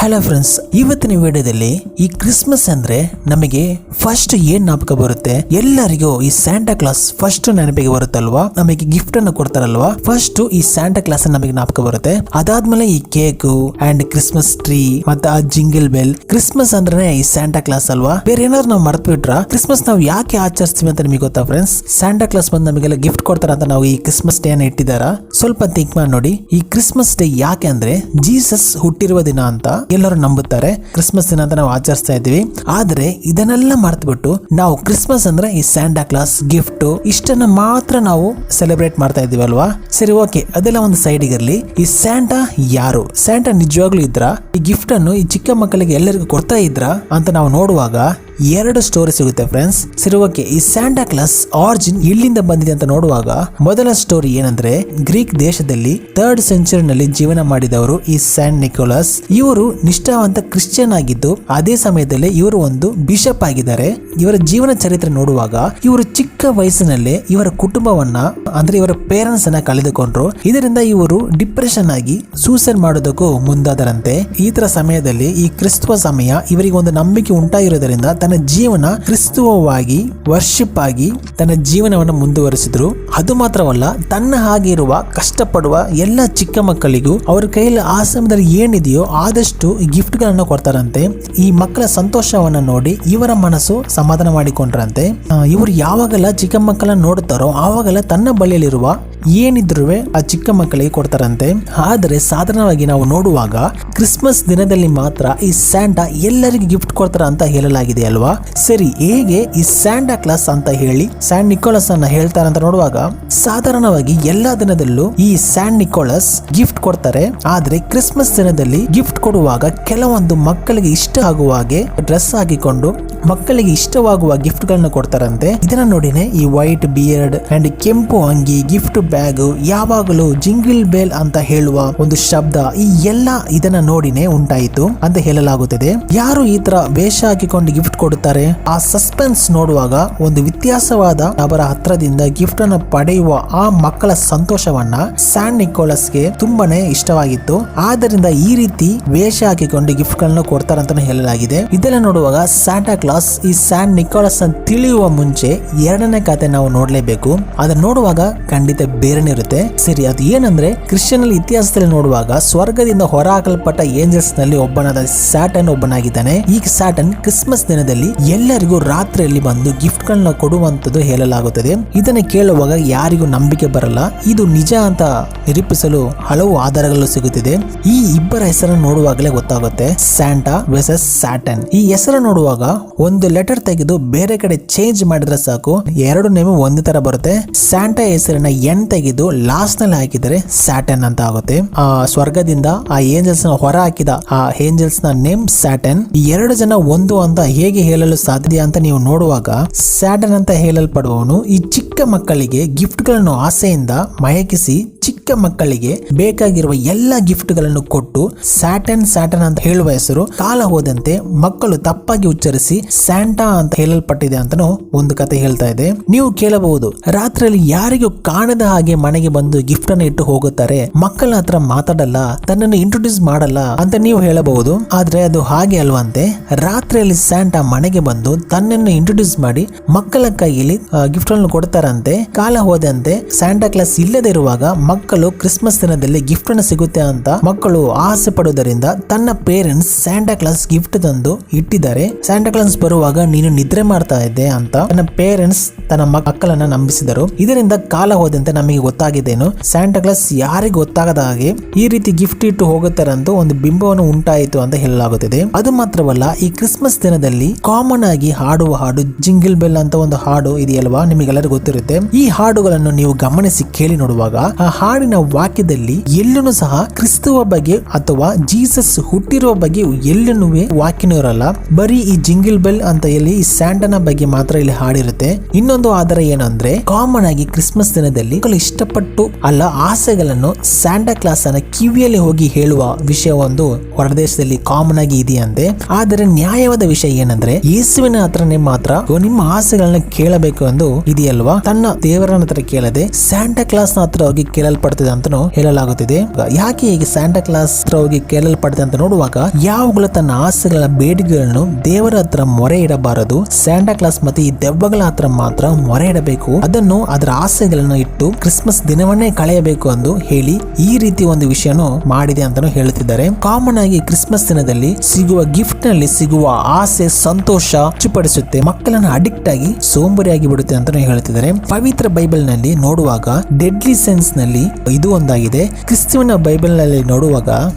Hello friends, ಇವತ್ತಿನ ವಿಡಿಯೋದಲ್ಲಿ ಈ ಕ್ರಿಸ್ಮಸ್ ಅಂದ್ರೆ ನಮಗೆ ಫಸ್ಟ್ ಏನ್ ಜ್ಞಾಪಕ ಬರುತ್ತೆ? ಎಲ್ಲರಿಗೂ ಈ ಸ್ಯಾಂಟಾ ಕ್ಲಾಸ್ ಫಸ್ಟ್ ನೆನಪಿಗೆ ಬರುತ್ತಲ್ವಾ? ನಮಗೆ ಗಿಫ್ಟ್ ಅನ್ನು ಕೊಡ್ತಾರಲ್ವಾ? ಫಸ್ಟ್ ಈ ಸ್ಯಾಂಟಾ ಕ್ಲಾಸ್ ನಮಗೆ ಜ್ಞಾಪಕ ಬರುತ್ತೆ. ಅದಾದ್ಮೇಲೆ ಈ ಕೇಕ್ ಅಂಡ್ ಕ್ರಿಸ್ಮಸ್ ಟ್ರೀ ಮತ್ತೆ ಆ ಜಿಂಗಲ್ ಬೆಲ್. ಕ್ರಿಸ್ಮಸ್ ಅಂದ್ರೆ ಈ ಸ್ಯಾಂಟಾ ಕ್ಲಾಸ್ ಅಲ್ವಾ? ಬೇರೆ ಏನಾದ್ರು ನಾವು ಮರ್ತು ಬಿಟ್ರ ಕ್ರಿಸ್ಮಸ್ ನಾವು ಯಾಕೆ ಆಚರಿಸ್ತೀವಿ ಅಂತ ನಿಮಗೆ ಗೊತ್ತಾ ಫ್ರೆಂಡ್ಸ್? ಸ್ಯಾಂಟಾ ಕ್ಲಾಸ್ ಬಂದು ನಮಗೆಲ್ಲ ಗಿಫ್ಟ್ ಕೊಡ್ತಾರ ಅಂತ ನಾವು ಈ ಕ್ರಿಸ್ಮಸ್ ಡೇ ಅನ್ನ ಇಟ್ಟಿದಾರ? ಸ್ವಲ್ಪ ಥಿಂಕ್ ಮಾಡಿ ನೋಡಿ. ಈ ಕ್ರಿಸ್ಮಸ್ ಡೇ ಯಾಕೆ ಅಂದ್ರೆ ಜೀಸಸ್ ಹುಟ್ಟಿರುವ ದಿನ ಅಂತ ಎಲ್ಲರೂ ನಂಬುತ್ತಾರೆ. ಕ್ರಿಸ್ಮಸ್ ದಿನ ಅಂತ ನಾವು ಆಚರಿಸ್ತಾ ಇದ್ದೀವಿ. ಆದ್ರೆ ಇದನ್ನೆಲ್ಲ ಮರ್ತು ಬಿಟ್ಟು ನಾವು ಕ್ರಿಸ್ಮಸ್ ಅಂದ್ರೆ ಈ ಸ್ಯಾಂಟಾ ಕ್ಲಾಸ್ ಗಿಫ್ಟ್ ಇಷ್ಟನ್ನ ಮಾತ್ರ ನಾವು ಸೆಲೆಬ್ರೇಟ್ ಮಾಡ್ತಾ ಇದೀವಿ ಅಲ್ವಾ? ಸರಿ, ಓಕೆ, ಅದೆಲ್ಲ ಒಂದು ಸೈಡ್ ಇರಲಿ. ಈ ಸ್ಯಾಂಟಾ ಯಾರು? ಸ್ಯಾಂಟಾ ನಿಜವಾಗ್ಲೂ ಇದ್ರ? ಈ ಗಿಫ್ಟ್ ಅನ್ನು ಈ ಚಿಕ್ಕ ಮಕ್ಕಳಿಗೆ ಎಲ್ಲರಿಗೂ ಕೊಡ್ತಾ ಇದ್ರ ಅಂತ ನಾವು ನೋಡುವಾಗ ಎರಡು ಸ್ಟೋರಿ ಸಿಗುತ್ತೆ ಫ್ರೆಂಡ್ಸ್. ಸರಿ, ಓಕೆ, ಈ ಸ್ಯಾಂಟಾ ಕ್ಲಾಸ್ ಆರಿಜಿನ್ ಎಲ್ಲಿಂದ ಬಂದಿದೆ ಅಂತ ನೋಡುವಾಗ ಮೊದಲ ಸ್ಟೋರಿ ಏನಂದ್ರೆ, ಗ್ರೀಕ್ ದೇಶದಲ್ಲಿ 3rd ಸೆಂಚುರಿನಲ್ಲಿ ಜೀವನ ಮಾಡಿದವರು ಈ ಸ್ಯಾಂಟ್ ನಿಕೋಲಸ್. ಇವರು ನಿಷ್ಠಾವಂತ ಕ್ರಿಶ್ಚಿಯನ್ ಆಗಿದ್ದು ಅದೇ ಸಮಯದಲ್ಲಿ ಇವರು ಒಂದು ಬಿಷಪ್ ಆಗಿದ್ದಾರೆ. ಇವರ ಜೀವನ ಚರಿತ್ರೆ ನೋಡುವಾಗ ಇವರು ಚಿಕ್ಕ ವಯಸ್ಸಿನಲ್ಲೇ ಇವರ ಕುಟುಂಬವನ್ನ ಅಂದ್ರೆ ಇವರ ಪೇರೆಂಟ್ಸ್ ಅನ್ನ ಕಳೆದುಕೊಂಡ್ರು. ಇದರಿಂದ ಇವರು ಡಿಪ್ರೆಷನ್ ಆಗಿ ಸೂಸೈಡ್ ಮಾಡೋದಕ್ಕೂ ಮುಂದಾದರಂತೆ. ಈ ತರ ಸಮಯದಲ್ಲಿ ಈ ಕ್ರಿಸ್ತವ ಸಮಯ ಇವರಿಗೆ ಒಂದು ನಂಬಿಕೆ ಉಂಟಾಗಿರೋದ್ರಿಂದ ತನ್ನ ಜೀವನ ಕ್ರಿಸ್ತುವವಾಗಿ ವರ್ಷಿಪ್ ಆಗಿ ತನ್ನ ಜೀವನವನ್ನು ಮುಂದುವರಿಸಿದ್ರು. ಅದು ಮಾತ್ರವಲ್ಲ, ತನ್ನ ಹಾಗೆ ಇರುವ ಕಷ್ಟಪಡುವ ಎಲ್ಲ ಚಿಕ್ಕ ಮಕ್ಕಳಿಗೂ ಅವರ ಕೈಯಲ್ಲಿ ಆ ಸಮಯದಲ್ಲಿ ಏನಿದೆಯೋ ಆದಷ್ಟು ಗಿಫ್ಟ್ ಗಳನ್ನ ಕೊಡ್ತಾರಂತೆ. ಈ ಮಕ್ಕಳ ಸಂತೋಷವನ್ನ ನೋಡಿ ಇವರ ಮನಸ್ಸು ಸಮಾಧಾನ ಮಾಡಿಕೊಂಡ್ರಂತೆ. ಇವರು ಯಾವಾಗೆಲ್ಲ ಚಿಕ್ಕ ಮಕ್ಕಳನ್ನ ನೋಡುತ್ತಾರೋ ಆವಾಗೆಲ್ಲ ತನ್ನ ಬಳಿಯಲ್ಲಿರುವ ಏನಿದ್ರು ಆ ಚಿಕ್ಕ ಮಕ್ಕಳಿಗೆ ಕೊಡ್ತಾರಂತೆ. ಆದರೆ ಸಾಧಾರಣವಾಗಿ ನಾವು ನೋಡುವಾಗ ಕ್ರಿಸ್ಮಸ್ ದಿನದಲ್ಲಿ ಮಾತ್ರ ಈ ಸ್ಯಾಂಟಾ ಎಲ್ಲರಿಗೂ ಗಿಫ್ಟ್ ಕೊಡ್ತಾರ ಅಂತ ಹೇಳಲಾಗಿದೆ ಅಲ್ವಾ? ಸರಿ, ಹೇಗೆ ಈ ಸ್ಯಾಂಟಾ ಕ್ಲಾಸ್ ಅಂತ ಹೇಳಿ ಸ್ಯಾಂಟ್ ನಿಕೋಲಸ್ ಅನ್ನ ಹೇಳ್ತಾರೆ ಅಂತ ನೋಡುವಾಗ ಸಾಧಾರಣವಾಗಿ ಎಲ್ಲಾ ದಿನದಲ್ಲೂ ಈ ಸ್ಯಾಂಟ್ ನಿಕೋಲಸ್ ಗಿಫ್ಟ್ ಕೊಡ್ತಾರೆ. ಆದ್ರೆ ಕ್ರಿಸ್ಮಸ್ ದಿನದಲ್ಲಿ ಗಿಫ್ಟ್ ಕೊಡುವಾಗ ಕೆಲವೊಂದು ಮಕ್ಕಳಿಗೆ ಇಷ್ಟ ಆಗುವ ಹಾಗೆ ಡ್ರೆಸ್ ಹಾಕಿಕೊಂಡು ಮಕ್ಕಳಿಗೆ ಇಷ್ಟವಾಗುವ ಗಿಫ್ಟ್ ಗಳನ್ನ ಕೊಡ್ತಾರಂತೆ. ಇದನ್ನ ನೋಡಿನೇ ಈ ವೈಟ್ ಬಿಯರ್ಡ್ ಅಂಡ್ ಕೆಂಪು ಅಂಗಿ, ಗಿಫ್ಟ್ ಬ್ಯಾಗ್, ಯಾವಾಗಲೂ ಜಿಂಗಲ್ ಬೆಲ್ ಅಂತ ಹೇಳುವ ಒಂದು ಶಬ್ದ, ಈ ಎಲ್ಲ ಇದನ್ನ ನೋಡಿನೇ ಉಂಟಾಯಿತು ಅಂತ ಹೇಳಲಾಗುತ್ತದೆ. ಯಾರು ಈ ತರ ವೇಷ ಹಾಕಿಕೊಂಡು ಗಿಫ್ಟ್ ಕೊಡುತ್ತಾರೆ? ಆ ಸಸ್ಪೆನ್ಸ್ ನೋಡುವಾಗ ಒಂದು ವ್ಯತ್ಯಾಸವಾದ ಅವರ ಹತ್ರದಿಂದ ಗಿಫ್ಟ್ ಅನ್ನು ಪಡೆಯುವ ಆ ಮಕ್ಕಳ ಸಂತೋಷವನ್ನ ಸ್ಯಾಂಟ್ ನಿಕೋಲಸ್ಗೆ ತುಂಬಾನೇ ಇಷ್ಟವಾಗಿತ್ತು. ಆದ್ದರಿಂದ ಈ ರೀತಿ ವೇಷ ಹಾಕಿಕೊಂಡು ಗಿಫ್ಟ್ ಗಳನ್ನ ಕೊಡ್ತಾರೆ ಅಂತ ಹೇಳಲಾಗಿದೆ. ಇದೆಲ್ಲ ನೋಡುವಾಗ ಸ್ಯಾಂಟಾ ಕ್ಲಾಸ್ ಈ ಸ್ಯಾಂಟ್ ನಿಕೋಲಸ್ ಅಂತ ತಿಳಿಯುವ ಮುಂಚೆ ಎರಡನೇ ಕತೆ ನಾವು ನೋಡ್ಲೇಬೇಕು. ಅದನ್ನ ನೋಡುವಾಗ ಖಂಡಿತ ಬೇರೆನೇ ಇರುತ್ತೆ. ಸರಿ, ಅದು ಏನಂದ್ರೆ ಕ್ರಿಶ್ಚಿಯನ್ ಇತಿಹಾಸದಲ್ಲಿ ನೋಡುವಾಗ ಸ್ವರ್ಗದಿಂದ ಹೊರ ಹಾಕಲ್ಪಟ್ಟ ಏಂಜಲ್ಸ್ ನಲ್ಲಿ ಒಬ್ಬನಾದ ಸ್ಯಾಟನ್ ಒಬ್ಬನಾಗಿದ್ದಾನೆ. ಈ ಸ್ಯಾಟನ್ ಕ್ರಿಸ್ಮಸ್ ದಿನದಲ್ಲಿ ಎಲ್ಲರಿಗೂ ರಾತ್ರಿಯಲ್ಲಿ ಬಂದು ಗಿಫ್ಟ್ ಗಳನ್ನ ಕೊಡುವಂತದ್ದು ಹೇಳಲಾಗುತ್ತದೆ. ಇದನ್ನ ಕೇಳುವಾಗ ಯಾರಿಗೂ ನಂಬಿಕೆ ಬರಲ್ಲ. ಇದು ನಿಜ ಅಂತ ನಿರೂಪಿಸಲು ಹಲವು ಆಧಾರಗಳು ಸಿಗುತ್ತಿದೆ. ಈ ಇಬ್ಬರ ಹೆಸರನ್ನು ನೋಡುವಾಗಲೇ ಗೊತ್ತಾಗುತ್ತೆ, ಸ್ಯಾಂಟಾ ವರ್ಸಸ್ ಸ್ಯಾಟನ್. ಈ ಹೆಸರು ನೋಡುವಾಗ ಒಂದು ಲೆಟರ್ ತೆಗೆದು ಬೇರೆ ಕಡೆ ಚೇಂಜ್ ಮಾಡಿದ್ರೆ ಸಾಕು, ಎರಡು ನೇಮ್ ಒಂದೇ ತರ ಬರುತ್ತೆ. ಸ್ಯಾಂಟಾ ಹೆಸರನ್ನ ಎನ್ ತೆಗೆದು ಲಾಸ್ಟ್ ನಲ್ಲಿ ಹಾಕಿದರೆ ಸ್ಯಾಟನ್ ಅಂತ ಆಗುತ್ತೆ. ಆ ಸ್ವರ್ಗದಿಂದ ಆ ಏಂಜಲ್ಸ್ ನ ಹೊರ ಹಾಕಿದ ಆ ಏಂಜಲ್ಸ್ ನ ನೇಮ್ ಸ್ಯಾಟನ್. ಈ ಎರಡು ಜನ ಒಂದು ಅಂತ ಹೇಗೆ ಹೇಳಲು ಸಾಧ್ಯ ಅಂತ ನೀವು ನೋಡುವಾಗ ಸ್ಯಾಟನ್ ಅಂತ ಹೇಳಲ್ಪಡುವವನು ಈ ಚಿಕ್ಕ ಮಕ್ಕಳಿಗೆ ಗಿಫ್ಟ್ ಗಳನ್ನು ಆಸೆಯಿಂದ ಮಯಕಿಸಿ ಚಿಕ್ಕ ಮಕ್ಕಳಿಗೆ ಬೇಕಾಗಿರುವ ಎಲ್ಲ ಗಿಫ್ಟ್ ಗಳನ್ನು ಕೊಟ್ಟು ಸ್ಯಾಟನ್ ಸ್ಯಾಟನ್ ಅಂತ ಹೇಳುವ ಹೆಸರು ಕಾಲ ಹೋದಂತೆ ಮಕ್ಕಳು ತಪ್ಪಾಗಿ ಉಚ್ಚರಿಸಿ ಸ್ಯಾಂಟಾ ಅಂತ ಹೇಳಲ್ಪಟ್ಟಿದೆ ಅಂತನೂ ಒಂದು ಕತೆ ಹೇಳ್ತಾ ಇದೆ. ನೀವು ಕೇಳಬಹುದು, ರಾತ್ರಿಯಲ್ಲಿ ಯಾರಿಗೂ ಕಾಣದ ಹಾಗೆ ಮನೆಗೆ ಬಂದು ಗಿಫ್ಟ್ ಅನ್ನು ಇಟ್ಟು ಹೋಗುತ್ತಾರೆ, ಮಕ್ಕಳ ಹತ್ರ ಮಾತಾಡಲ್ಲ, ತನ್ನನ್ನು ಇಂಟ್ರೊಡ್ಯೂಸ್ ಮಾಡಲ್ಲ ಅಂತ ನೀವು ಹೇಳಬಹುದು. ಆದ್ರೆ ಅದು ಹಾಗೆ ಅಲ್ವಂತೆ. ರಾತ್ರಿಯಲ್ಲಿ ಸ್ಯಾಂಟಾ ಮನೆಗೆ ಬಂದು ತನ್ನನ್ನು ಇಂಟ್ರೊಡ್ಯೂಸ್ ಮಾಡಿ ಮಕ್ಕಳ ಕೈಯಲ್ಲಿ ಗಿಫ್ಟ್ ಅನ್ನು ಕೊಡ್ತಾರಂತೆ. ಕಾಲ ಹೋದಂತೆ ಸ್ಯಾಂಟಾ ಕ್ಲಾಸ್ ಇಲ್ಲದೆ ಇರುವಾಗ ಮಕ್ಕಳು ಕ್ರಿಸ್ಮಸ್ ದಿನದಲ್ಲಿ ಗಿಫ್ಟ್ ಅನ್ನು ಸಿಗುತ್ತೆ ಅಂತ ಮಕ್ಕಳು ಆಸೆ ಪಡುವುದರಿಂದ ತನ್ನ ಪೇರೆಂಟ್ಸ್ ಸ್ಯಾಂಟಾ ಕ್ಲಾಸ್ ಗಿಫ್ಟ್ ತಂದು ಇಟ್ಟಿದ್ದಾರೆ. ಸ್ಯಾಂಟಾ ಕ್ಲಾಸ್ ಬರುವಾಗ ನೀನು ನಿದ್ರೆ ಮಾಡ್ತಾ ಇದ್ದೆ ಅಂತ ತನ್ನ ಪೇರೆಂಟ್ಸ್ ತನ್ನ ಮಕ್ಕಳನ್ನ ನಂಬಿಸಿದರು. ಇದರಿಂದ ಕಾಲ ಹೋದಂತೆ ನಮಗೆ ಗೊತ್ತಾಗಿದ್ದೇನು, ಸ್ಯಾಂಟಾ ಕ್ಲಾಸ್ ಯಾರಿಗೂ ಗೊತ್ತಾಗದ ಹಾಗೆ ಈ ರೀತಿ ಗಿಫ್ಟ್ ಇಟ್ಟು ಹೋಗುತ್ತಾರೆ ಅಂತ ಒಂದು ಬಿಂಬವನ್ನು ಉಂಟಾಯಿತು ಅಂತ ಹೇಳಲಾಗುತ್ತದೆ. ಅದು ಮಾತ್ರವಲ್ಲ, ಈ ಕ್ರಿಸ್ಮಸ್ ದಿನದಲ್ಲಿ ಕಾಮನ್ ಆಗಿ ಹಾಡುವ ಹಾಡು ಜಿಂಗಲ್ ಬೆಲ್ ಅಂತ ಒಂದು ಹಾಡು ಇದೆಯಲ್ವಾ, ನಿಮಗೆಲ್ಲರಿಗೂ ಗೊತ್ತಿರುತ್ತೆ. ಈ ಹಾಡುಗಳನ್ನು ನೀವು ಗಮನಿಸಿ ಕೇಳಿ ನೋಡುವಾಗ ಆ ಹಾಡಿನ ವಾಕ್ಯದಲ್ಲಿ ಎಲ್ಲೂ ಸಹ ಕ್ರಿಸ್ತುವ ಬಗ್ಗೆ ಅಥವಾ ಜೀಸಸ್ ಹುಟ್ಟಿರುವ ಬಗ್ಗೆ ಎಲ್ಲೂ ವಾಕ್ಯನೂ ಇರಲ್ಲ. ಬರೀ ಈ ಜಿಂಗಲ್ ಬೆಲ್ ಅಂತ ಹೇಳಿ ಈ ಸ್ಯಾಂಟನ ಬಗ್ಗೆ ಮಾತ್ರ ಇಲ್ಲಿ ಹಾಡಿರುತ್ತೆ. ಇನ್ನೊಂದು ಆಧಾರ ಏನಂದ್ರೆ, ಕಾಮನ್ ಆಗಿ ಕ್ರಿಸ್ಮಸ್ ದಿನದಲ್ಲಿ ಮಕ್ಕಳು ಇಷ್ಟಪಟ್ಟು ಅಲ್ಲ ಆಸೆಗಳನ್ನು ಸ್ಯಾಂಟಾ ಕ್ಲಾಸ್ ಅನ್ನ ಕಿವಿಯಲ್ಲಿ ಹೋಗಿ ಹೇಳುವ ವಿಷಯ ಒಂದು ಹೊರದೇಶದಲ್ಲಿ ಕಾಮನ್ ಆಗಿ ಇದೆಯಂತೆ. ಆದರೆ ನ್ಯಾಯವಾದ ವಿಷಯ ಏನಂದ್ರೆ ಯೇಸುವಿನ ಹತ್ರನೇ ಮಾತ್ರ ನಿಮ್ಮ ಆಸೆಗಳನ್ನ ಕೇಳಬೇಕು ಎಂದು ಇದೆಯಲ್ವಾ. ತನ್ನ ದೇವರನ ಹತ್ರ ಕೇಳದೆ ಸ್ಯಾಂಟಾ ಕ್ಲಾಸ್ ನ ಹತ್ರ ಹೋಗಿ ಕೇಳಲ್ಪಡ್ತದೆ ಅಂತಾನು ಹೇಳಲಾಗುತ್ತಿದೆ. ಯಾಕೆ ಹೀಗೆ ಸ್ಯಾಂಟಾ ಕ್ಲಾಸ್ ಹತ್ರ ಹೋಗಿ ಕೇಳಲ್ಪಡ್ತದೆ ಅಂತ ನೋಡುವಾಗ ಯಾವಾಗಲೂ ತನ್ನ ಆಸೆಗಳ ಬೇಡಿಕೆಗಳನ್ನು ದೇವರ ಹತ್ರ ಮೊರೆ ಇಡಬಾರದು. ಸ್ಯಾಂಟಾ ಕ್ಲಾಸ್ ಮತ್ತೆ ಈ ದೆವ್ವಗಳ ಹತ್ರ ಮಾತ್ರ ಮೊರೆ ಇಡಬೇಕು. ಅದನ್ನು ಅದರ ಆಸೆಗಳನ್ನು ಇಟ್ಟು ಕ್ರಿಸ್ಮಸ್ ದಿನವನ್ನೇ ಕಳೆಯಬೇಕು ಎಂದು ಹೇಳಿ ಈ ರೀತಿ ಒಂದು ವಿಷಯನು ಮಾಡಿದೆ ಅಂತಾನು ಹೇಳುತ್ತಿದ್ದಾರೆ. ಕಾಮನ್ ಆಗಿ ಕ್ರಿಸ್ಮಸ್ ದಿನದಲ್ಲಿ ಸಿಗುವ ಗಿಫ್ಟ್ ನಲ್ಲಿ ಸಿಗುವ ಆಸೆ ಸಂತೋಷ ಹೆಚ್ಚುಪಡಿಸುತ್ತೆ, ಮಕ್ಕಳನ್ನ ಅಡಿಕ್ಟ್ ಆಗಿ ಸೋಂಬರಿಯಾಗಿ ಬಿಡುತ್ತೆ ಅಂತಾನು ಹೇಳ್ತಿದ್ದಾರೆ. ಪವಿತ್ರ ಬೈಬಲ್ ನಲ್ಲಿ ನೋಡುವಾಗ ಡೆಡ್ಲಿ ಸೆನ್ಸ್ ನಲ್ಲಿ ಇದು ಒಂದಾಗಿದೆ. ಕ್ರಿಸ್ತುವಿನ ಬೈಬಲ್ ನಲ್ಲಿ ನೋಡುವಾಗ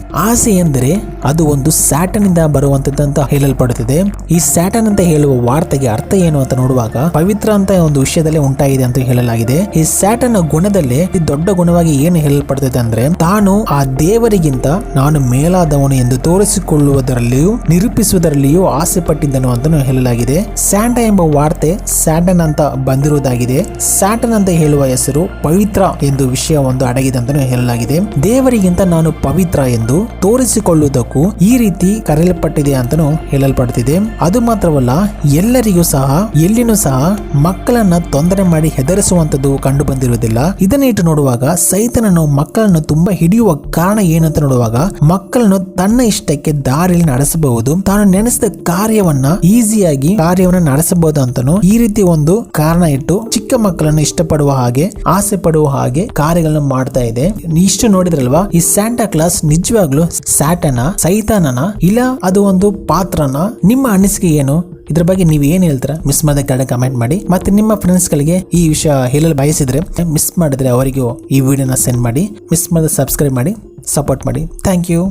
ಆಸೆ ಎಂದರೆ ಅದು ಒಂದು ಸ್ಯಾಟನ್ ಇಂದ ಬರುವಂತದ್ದು ಅಂತ ಹೇಳಲ್ಪಡುತ್ತಿದೆ. ಈ ಸ್ಯಾಟನ್ ಅಂತ ಹೇಳುವ ವಾರ್ತೆಗೆ ಅರ್ಥ ಏನು ಅಂತ ನೋಡುವಾಗ ಪವಿತ್ರ ಅಂತ ಒಂದು ವಿಷಯದಲ್ಲಿ ಉಂಟಾಗಿದೆ ಅಂತ ಹೇಳಲಾಗಿದೆ. ಈ ಸ್ಯಾಟನ್ ಗುಣದಲ್ಲಿ ದೊಡ್ಡ ಗುಣವಾಗಿ ಏನು ಹೇಳಲ್ಪಡುತ್ತದೆ ಅಂದ್ರೆ ತಾನು ಆ ದೇವರಿಗಿಂತ ನಾನು ಮೇಲಾದವನು ಎಂದು ತೋರಿಸಿಕೊಳ್ಳುವುದರಲ್ಲಿಯೂ ನಿರೂಪಿಸುವುದರಲ್ಲಿಯೂ ಆಸೆ ಪಟ್ಟಿದ್ದನು ಅಂತ ಹೇಳಲಾಗಿದೆ. ಸ್ಯಾಂಟಾ ಎಂಬ ವಾರ್ತೆ ಸ್ಯಾಟನ್ ಅಂತ ಬಂದಿರುವುದಾಗಿದೆ. ಸ್ಯಾಟನ್ ಅಂತ ಹೇಳುವ ಹೆಸರು ಪವಿತ್ರ ಎಂದು ವಿಷಯ ಒಂದು ಅಡಗಿದೆ ಅಂತ ಹೇಳಲಾಗಿದೆ. ದೇವರಿಗಿಂತ ನಾನು ಪವಿತ್ರ ಎಂದು ತೋರಿಸಿಕೊಳ್ಳುವುದಕ್ಕೂ ಈ ರೀತಿ ಕರೆಯಲ್ಪಟ್ಟಿದೆ ಅಂತಾನು ಹೇಳಲ್ಪಡುತ್ತಿದೆ. ಅದು ಮಾತ್ರವಲ್ಲ, ಎಲ್ಲರಿಗೂ ಸಹ ಎಲ್ಲಿನೂ ಸಹ ಮಕ್ಕಳನ್ನ ತೊಂದರೆ ಮಾಡಿ ಹೆದರಿಸುವಂತದ್ದು ಕಂಡು ಬಂದಿರುವುದಿಲ್ಲ. ಇದನ್ನ ಇಟ್ಟು ನೋಡುವಾಗ ಸೈತನನು ಮಕ್ಕಳನ್ನು ತುಂಬಾ ಹಿಡಿಯುವ ಕಾರಣ ಏನಂತ ನೋಡುವಾಗ ಮಕ್ಕಳನ್ನು ತನ್ನ ಇಷ್ಟಕ್ಕೆ ದಾರಿಯಲ್ಲಿ ನಡೆಸಬಹುದು, ತಾನು ನೆನೆಸಿದ ಕಾರ್ಯವನ್ನ ಈಸಿಯಾಗಿ ನಡೆಸಬಹುದು ಅಂತಾನು ಈ ರೀತಿ ಒಂದು ಕಾರಣ ಇಟ್ಟು ಚಿಕ್ಕ ಮಕ್ಕಳನ್ನು ಇಷ್ಟಪಡುವ ಹಾಗೆ ಆಸೆ ಪಡುವ ಹಾಗೆ ಕಾರ್ಯಗಳನ್ನು ಮಾಡ್ತಾ ಇದೆ. ಇಷ್ಟು ನೋಡಿದ್ರಲ್ವಾ, ಈ ಸ್ಯಾಂಟಾ ಕ್ಲಾಸ್ ನಿಜವಾಗ್ಲೂ ಸ್ಯಾಟನ ಸೈತಾನನ ಇಲ್ಲ ಅದು ಒಂದು ಪಾತ್ರನ? ನಿಮ್ಮ ಅನಿಸಿಕೆ ಏನು? ಇದ್ರ ಬಗ್ಗೆ ನೀವು ಏನ್ ಹೇಳ್ತೀರಾ ಮಿಸ್ ಮಾಡದ ಕೆಳಗೆ ಕಮೆಂಟ್ ಮಾಡಿ. ಮತ್ತೆ ನಿಮ್ಮ ಫ್ರೆಂಡ್ಸ್ ಗಳಿಗೆ ಈ ವಿಷಯ ಹೇಳಲು ಬಯಸಿದ್ರೆ ಮಿಸ್ ಮಾಡಿದ್ರೆ ಅವರಿಗೂ ಈ ವಿಡಿಯೋನ ಸೆಂಡ್ ಮಾಡಿ. ಮಿಸ್ ಮಾಡದ ಸಬ್ಸ್ಕ್ರೈಬ್ ಮಾಡಿ, ಸಪೋರ್ಟ್ ಮಾಡಿ. Thank you.